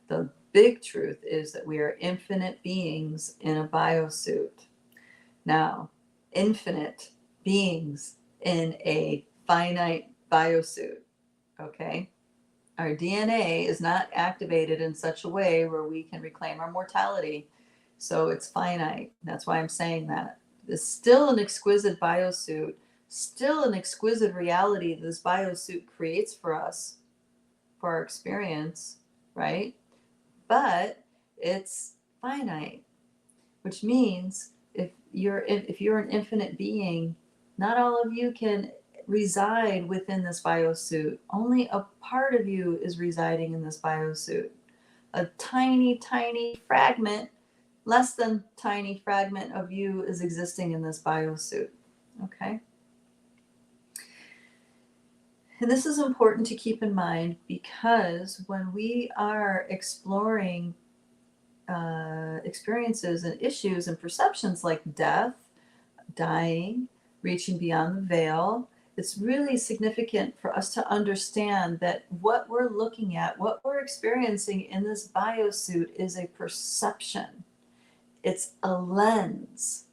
The big truth is that we are infinite beings in a biosuit. Now, infinite beings in a finite biosuit, okay? Our DNA is not activated in such a way where we can reclaim our mortality. So it's finite. That's why I'm saying that. It's still an exquisite biosuit, still an exquisite reality this biosuit creates for us, for our experience, right? But it's finite, which means if you're an infinite being, not all of you can reside within this biosuit. Only a part of you is residing in this biosuit. A tiny, tiny fragment, less than tiny fragment of you is existing in this biosuit. Okay? And this is important to keep in mind because when we are exploring experiences and issues and perceptions like death, dying, reaching beyond the veil, it's really significant for us to understand that what we're looking at, what we're experiencing in this biosuit is a perception. It's a lens.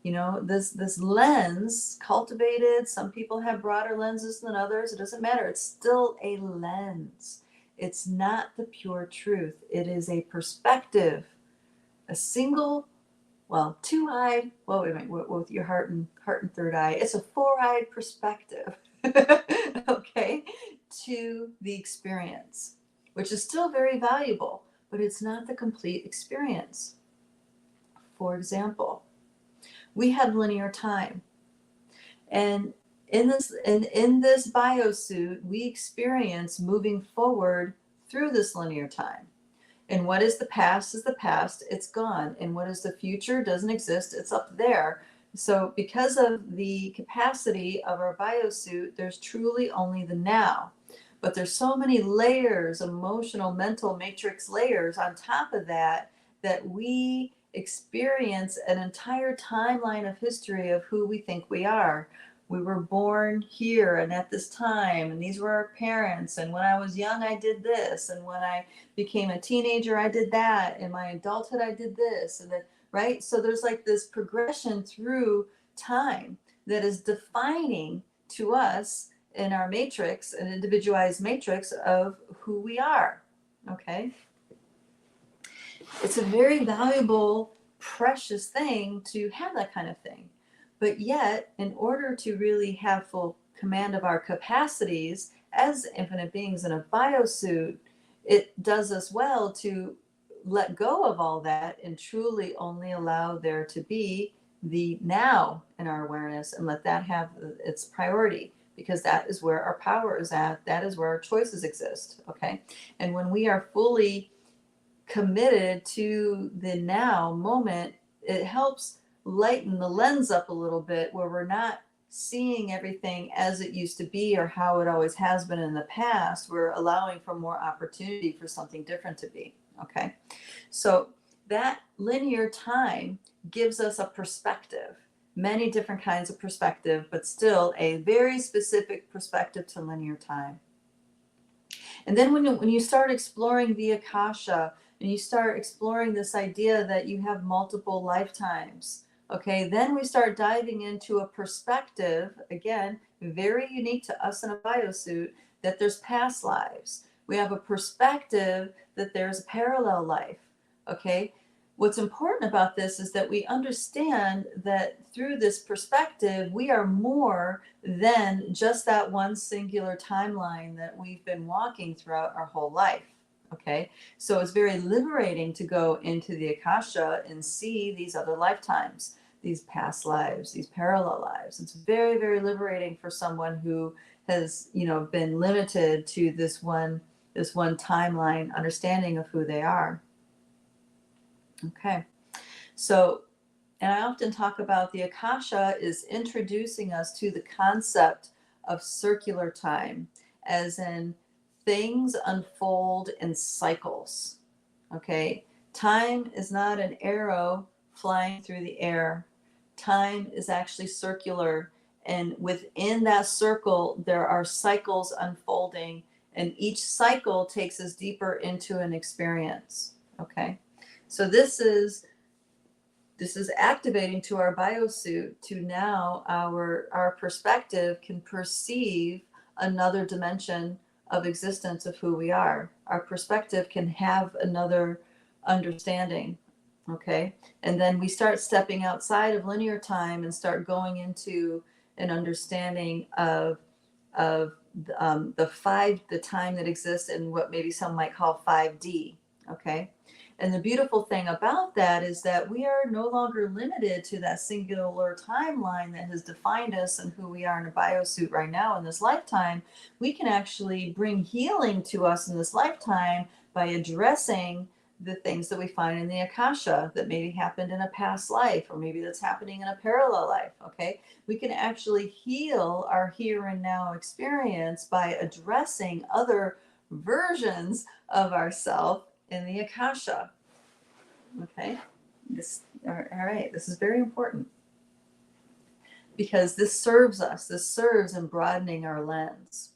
You know, this lens cultivated, some people have broader lenses than others. It doesn't matter. It's still a lens. It's not the pure truth. It is a perspective, a single, well, two-eyed, well, wait a minute, with your heart and third eye. It's a four-eyed perspective, okay, to the experience, which is still very valuable, but it's not the complete experience. For example, we have linear time. And in this biosuit, we experience moving forward through this linear time. And what is the past is the past, it's gone. And what is the future doesn't exist, it's up there. So because of the capacity of our biosuit, there's truly only the now. But there's so many layers, emotional, mental matrix layers on top of that, that we experience an entire timeline of history of who we think we are. We were born here and at this time, and these were our parents. And when I was young, I did this. And when I became a teenager, I did that. In my adulthood, I did this. And then, right? So there's like this progression through time that is defining to us in our matrix, an individualized matrix of who we are. Okay? It's a very valuable, precious thing to have that kind of thing. But yet, in order to really have full command of our capacities as infinite beings in a biosuit, it does us well to let go of all that and truly only allow there to be the now in our awareness and let that have its priority, because that is where our power is at. That is where our choices exist. Okay. And when we are fully committed to the now moment, it helps lighten the lens up a little bit, where we're not seeing everything as it used to be or how it always has been in the past. We're allowing for more opportunity for something different to be. Okay. So that linear time gives us a perspective, many different kinds of perspective, but still a very specific perspective to linear time. And then when you start exploring the Akasha and you start exploring this idea that you have multiple lifetimes, okay, then we start diving into a perspective, again, very unique to us in a biosuit, that there's past lives. We have a perspective that there's a parallel life, okay? What's important about this is that we understand that through this perspective, we are more than just that one singular timeline that we've been walking throughout our whole life. Okay, so it's very liberating to go into the Akasha and see these other lifetimes, these past lives, these parallel lives. It's very, very liberating for someone who has, been limited to this one timeline understanding of who they are. Okay, so, and I often talk about the Akasha is introducing us to the concept of circular time, as in things unfold in cycles. Okay, time is not an arrow flying through the air. Time is actually circular, and within that circle, there are cycles unfolding And each cycle takes us deeper into an experience. Okay. So this is activating to our biosuit to now our perspective can perceive another dimension of existence of who we are. Our perspective can have another understanding. Okay. And then we start stepping outside of linear time and start going into an understanding of the time that exists in what maybe some might call 5D. Okay. And the beautiful thing about that is that we are no longer limited to that singular timeline that has defined us and who we are in a biosuit right now in this lifetime. We can actually bring healing to us in this lifetime by addressing the things that we find in the Akasha that maybe happened in a past life, or maybe that's happening in a parallel life. Okay. We can actually heal our here and now experience by addressing other versions of ourself in the Akasha. Okay. All right. This is very important because this serves us. This serves in broadening our lens.